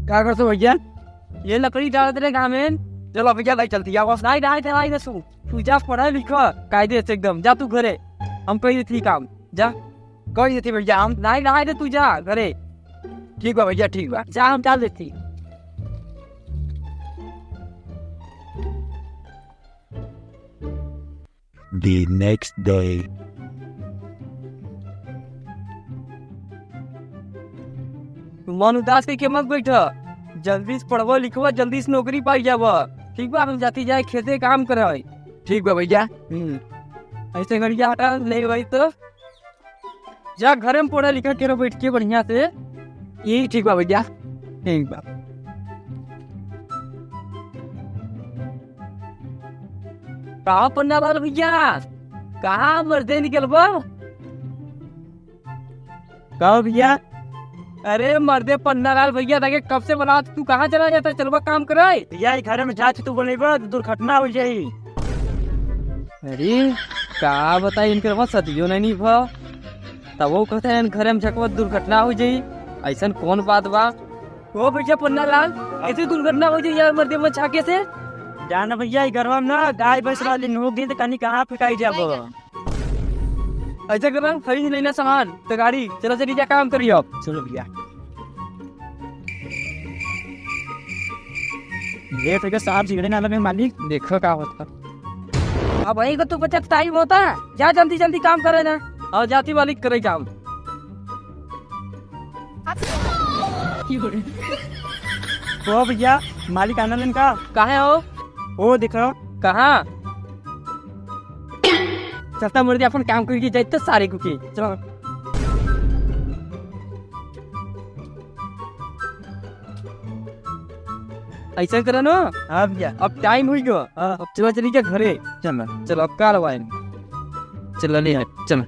क्या करते हो भैया? ये लकड़ी डाल दे काम में। चलो भैया नहीं चलती है बस। नहीं नहीं चलाई दे तू जा पढ़ा लिखा कायदे से एकदम। जा तू घरे, हम कही थी काम। जा कही थी भैया हम। नहीं नहीं दे तू जा घरे। ठीक बा भैया ठीक बा, जा हम डाल देती। The next day. मन उदास करके मत बैठ, जल्दी से पढ़वा लिखवा, जल्दी से नौकरी पाई जाब। ठीक बा, हम जाती जाए खेते काम करे। ठीक बा भैया। ऐसे गरिया हटा नहीं भाई तो जा घरे में पढ़ा लिखा के बैठ के बढ़िया से। ये ठीक बा भैया ठीक बा। कहाँ पढ़ना वाला भैया? कहाँ मर्दे निकल बा? कहाँ भैया? अरे मर्दे पन्ना लाल भैया ताकि कब से बना तू कहाँ चला जाता? चलवा काम कराए भैया। घर में जा तू बनेगा दुर्घटना हो जाए। अरे का बताई इनके बस सदियो नहीं भा तब वो कहते हैं घर में झकवा दुर्घटना हो जाए। ऐसा कौन बात बा? ओ भैया पन्ना लाल ऐसी दुर्घटना हो जाए यार मर्दे में छाके से। जाना भैया घर में ना गाय भैंस वाली नोक दी तो कहीं कहाँ फेंकाई जाब। ऐसा कर खरीद लेना सामान तो गाड़ी चलो चली जा काम करिए अब। चलो भैया लेट हो गया साहब झगड़े ना लगे मालिक। देखो क्या होता अब वही को तू बचत टाइम होता जा जल्दी जल्दी काम करे ना। और जाती मालिक करे काम। तो भैया मालिक आना लेन का कहाँ हो? ओ देखो कहाँ चलता मुर्दी अपन काम करके जाते सारे कुकी। चलो ऐसा करो ना। हाँ भैया अब टाइम हुई गो। अब चलो चली क्या घरे। चलो चलो अब का लवाए चलो नहीं है। चलो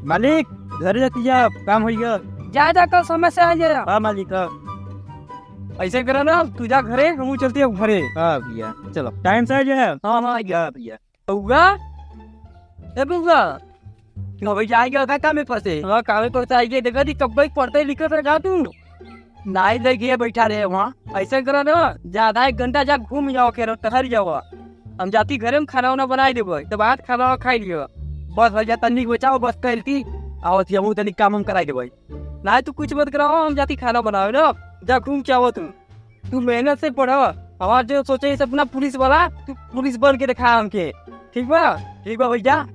मालिक घर जाती जा काम हुई गया। जा जा कल समय से आ जाए। हाँ मालिक ऐसे करो ना तू जा घरे हम चलते हैं घरे। हाँ भैया चलो टाइम से आ जाए। हाँ हाँ भैया होगा भैया आएगा का काम में फंसे। हाँ काम में फंसे आएगी देखा थी कब पढ़ते लिखते रहा तू नहीं देखिए बैठा रहे वहाँ। ऐसे करो ना ज्यादा 1 घंटा जा घूम जाओ के टहर जाओ। हम जाती घरे में खाना वाना बनाई देबो तो बात खाना खाई लियो बस भैया तनिक बचाओ बस कहती आओ थी हम तनिक काम हम कराई देबो। नहीं तू कुछ मत कराओ हम जाती खाना बनाओ ना। जा घूम के आओ तू मेहनत से पढ़ो। हमारे जो सोचे सपना पुलिस वाला तू पुलिस बन के दिखा हमके। ठीक बा भैया।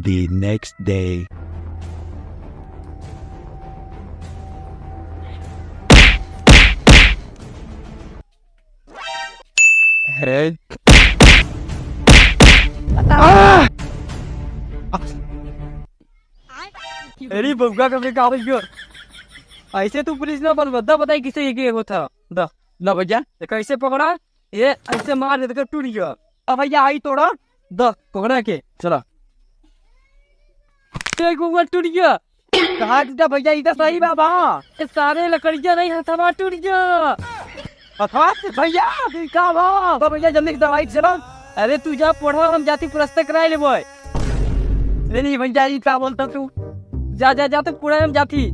The next day. अरे बउगा कब का गयो ऐसे तू पुलिस ने पर बता बताई किसे ये होता द ला भैया कैसे पकड़ा? ये ऐसे मार दे टूट गया। अब भैया आई तोड़ा द पकड़ा के चला टूट गया। कहा टूटा भैया? इधर सही बाबा सारे लकड़ियां नहीं हथवा टूट गया। अथवा भैया का बा भैया जल्दी दवाई चलो। अरे तू जा पढ़ो हम जाती पुरस्कार कराए ले बोय। नहीं भैया क्या बोलता तू? जा जा जा तो पूरा हम जाती।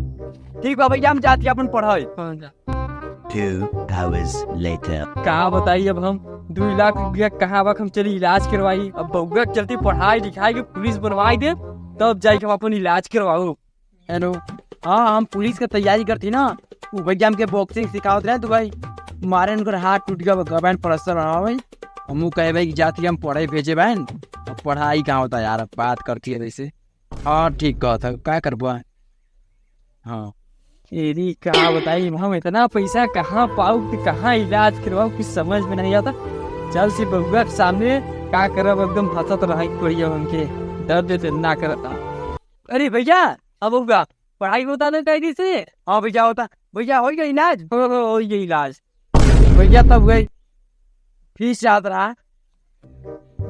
ठीक बा भैया हम जाती अपन पढ़ाई। 2 hours later. कहाँ बताइए अब हम 2 लाख रुपया कहाँ वक्त हम चली इलाज करवाई। अब बउआ चलती पढ़ाई लिखाई के पुलिस बनवाई दे तब जाके हम अपन इलाज करवाओ। हेलो हाँ हम पुलिस का तैयारी करती ना। वो भैया हमके बॉक्सिंग सिखावत रहे तो भाई मारे उनका हाथ टूट गया बहन प्लस्तर बना भाई। हम कहे भाई जाती हम पढ़ाई भेजे बहन। अब पढ़ाई कहाँ होता यार बात करती है वैसे। हाँ ठीक कहा था क्या करबो। हाँ यदि क्या बताई हम इतना पैसा कहाँ पाऊ कि कहाँ इलाज करवाऊ कुछ समझ में नहीं आता। चल से बउआ के सामने क्या करब एकदम हंसत रहा पड़िया हमके दर्द ना करता। अरे भैया अब बउआ पढ़ाई होता ना कैदी से? हाँ भैया होता भैया हो गया इलाज। हो गया इलाज भैया तब गई फीस चाहत रहा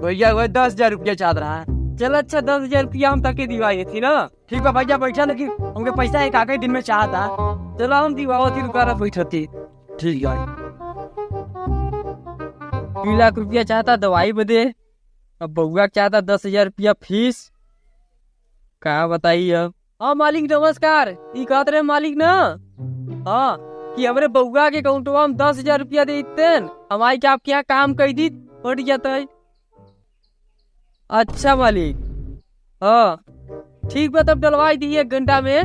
भैया वही 10,000 रुपया चाहत रहा। चल अच्छा 10,000 रुपया हम तक दिवाई थी ना। ठीक है भैया बैठा ना कि हमके पैसा एक आगे दिन में चाहता। चलो हम दिवाओ थी रुपया बैठा थी। ठीक है 2 लाख रुपया चाहता दवाई बदे। अब बउआ चाहता 10,000 रुपया फीस। क्या बताइए हाँ मालिक नमस्कार। ई कहत रहे मालिक ना, हाँ कि हमरे बउआ के अकाउंटवा में 10,000 रुपया दे देन, हमारी के आपके यहाँ काम कर दी पड़ जाता है। अच्छा मालिक, हाँ ठीक बा, तब डलवाई दी 1 घंटा में।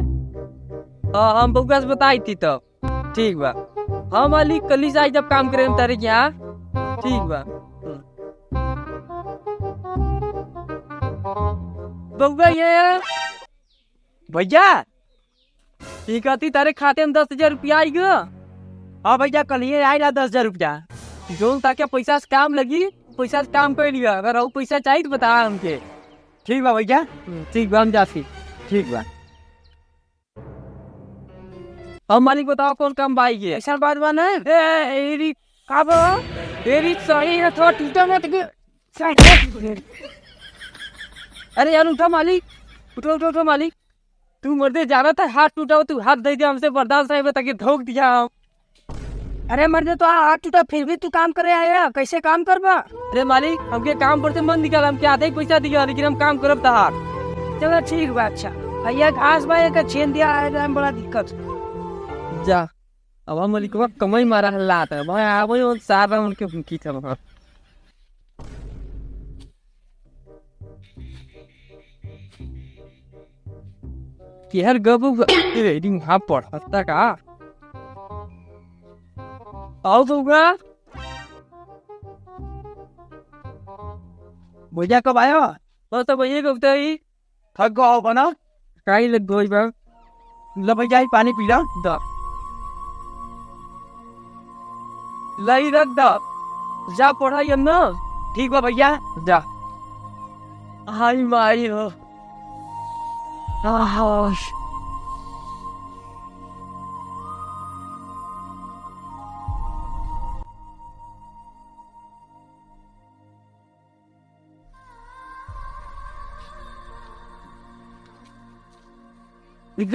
हाँ हम बउआ से बताई थी तब। ठीक बा। हाँ मालिक कल ही से आई जब काम करे तारे यहाँ। ठीक बा। बउआ ये भैया ठीक आती तारे खाते में 10,000 रुपया आई गया। हाँ भैया कल ही आई ना 10,000 रुपया, जो ताकि पैसा से काम लगी, पैसा से काम कर लिया। अगर और पैसा चाहिए तो बता हमके। ठीक बा भैया। ठीक बा हम जाती। ठीक बा। अब मालिक बताओ कौन काम बाई है? ऐसा बात बा ना एरी का बा एरी सही है थोड़ा टूटा मत के। अरे यार उठा मालिक, उठो उठो उठो मालिक। तू मर्दे जाना था, हाथ टूटा हो तू हाथ दे दिया, हमसे बर्दाश्त नहीं ताकि धोख दिया हम। अरे मर्दे तो हाथ टूटा फिर भी तू काम करे आया, कैसे काम करबा? अरे मालिक हमके काम पर से मन निकाल, हमके आधा ही पैसा दिया लेकिन हम काम करब तहार। चलो ठीक बा। अच्छा भैया घास भाई का छेन दिया है, बड़ा दिक्कत। जा अब हम मालिक कमाई मारा हल्ला था भाई आवई और सारा उनके की था। यार गबू रीडिंग हाफ पढ़ हफ्ता का आओ दूंगा। भैया कब आयो? बस तो भैया कब तक ही थक गो बना काई लग गई बा। ल भैया पानी पी ला। दा लाई रख दा, जा पढ़ाई हम ना। ठीक बा भैया। जा हाय मारी हो। रुक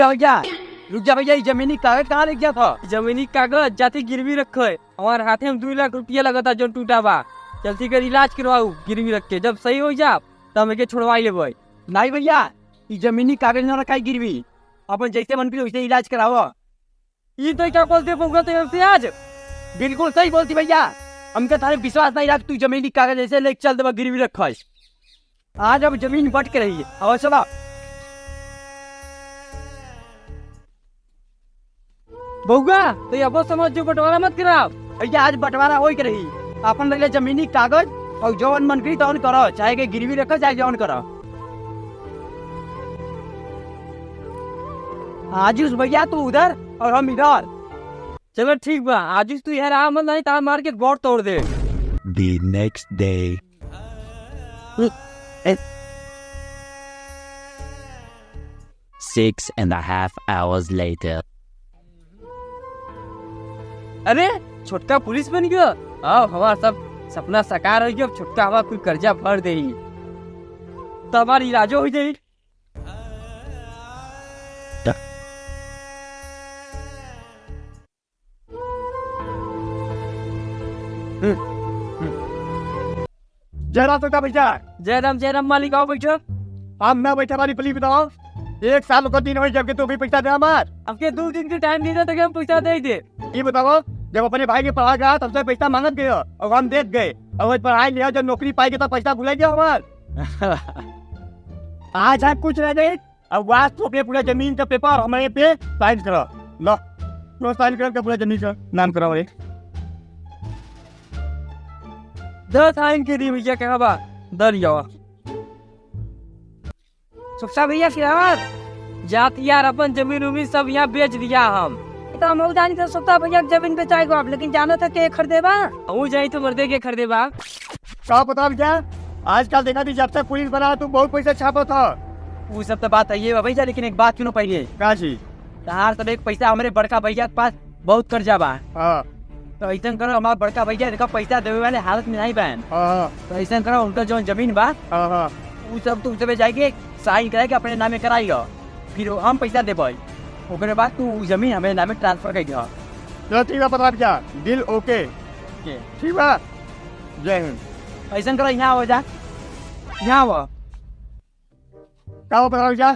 जा भैया, जमीनी कागज कहाँ लेके गया था? जमीनी कागज जाते गिरवी रखो है, हमारे हाथे में 2 लाख रुपया लगा था जो टूटा बा। जल्दी कर इलाज करवाऊ गिरवी रख के, जब सही हो जा तब मेरे छुड़वाई ले भाई। नहीं भैया ये जमीनी कागज न रखा गिरवी, अपन जैसे मन करी वैसे इलाज कराओ। ये तो क्या बोलते पौगा तो आज बिल्कुल सही बोलती भैया, हमके थारे विश्वास नहीं रख, तू जमीनी कागज ऐसे लेके चल दे गिरवी रखा है। आज अब जमीन बट के रही है। और चला बउगा तो अब समझ जो बंटवारा मत कराओ। भैया आज बंटवारा हो के रही, अपन लगे जमीनी कागज और जौन मन करी तौन करो, चाहे के गिरवी रखो चाहे जौन करो। आजुस भैया तू उधर और हम इधर। चलो ठीक बा, आजुस तू यार आ मत नहीं तार मार के गोड़ तोड़ दे। The next day. 6.5 hours later. अरे छोटका पुलिस बन गया। आओ हमारा सब सपना साकार हो गया, छोटका हमारा कोई कर्जा भर दे तो हमारी इलाजो हो जाए। जयराम तो का भैया। जयराम जयराम मालिक आओ बैठो। हम मैं बैठा वाली पली बताओ, 1 साल को 3 महीने जबकि तू भी पैसा दे हमार। आपके 2 दिन के टाइम दे दे हम पैसा दे दे। ये बताओ जब अपने भाई के पढ़ा गया तब से पैसा मांगत गए और हम देख गए, और पढ़ाई लिया जब नौकरी पाई गए तो पैसा भूल गया हमार। आज है कुछ रह गए, अब वास तो अपने पूरा जमीन का पेपर हमारे पे साइन करो। लो तो साइन कर पूरा जमीन का नाम कराओ। 10 आइन के लिए भैया कहा बा दर जाओ। सुखसा भैया सिरावर जात यार अपन जमीन उमीन सब यहाँ बेच दिया हम। तो हम जानी तो सुखसा भैया जमीन पे चाहे आप, लेकिन जानो था के खरीदेबा। हूँ जाई तो मर्दे के खरीदेबा। क्या पता क्या आजकल देखा थी जब से पुलिस बना तुम बहुत पैसा छापा था। वो सब तो बात है ये भैया, लेकिन एक बात क्यों पहले का जी तहार सब एक पैसा हमारे बड़का भैया के पास बहुत कर्जा बा। हाँ तो ऐसा करो हमारा बड़का भैया इनका पैसा देवे वाले हालत में नहीं बहन। हाँ तो ऐसा करो उनका जो जमीन बा हाँ वो सब तुम सब जाके साइन करा के अपने नामे कराइगा, फिर हम पैसा देबे। ओकरे बाद तू जमीन हमारे नामे ट्रांसफर कर दिया। चलो ठीक है पता क्या दिल ओके ठीक बा। जय हिंद। ऐसा करो यहाँ हो जा, यहाँ हो क्या पता क्या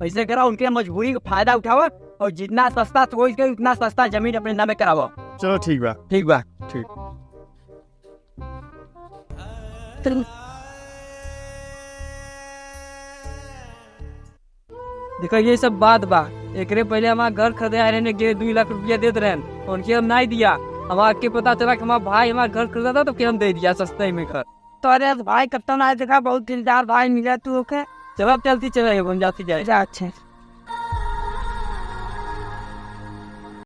ऐसे करा, उनके मजबूरी का फायदा उठाओ और जितना सस्ता हो सके उतना सस्ता जमीन अपने नामे करावो। चलो ठीक बा। ठीक बा। ठीक। देखो ये सब बात बा, एकरे पहले हमारा घर खरीदे आए रहने के 2 लाख रुपया देते रहे, उनके हम नहीं दिया। हमारा के पता चला कि हमारा भाई हमारा घर खरीदा था तो के हम दे दिया सस्ते में घर। तो अरे भाई कब तक ना देखा, बहुत दिलदार भाई मिला तू। ओके चलो अब चलती चले हम जाती जाए। अच्छा।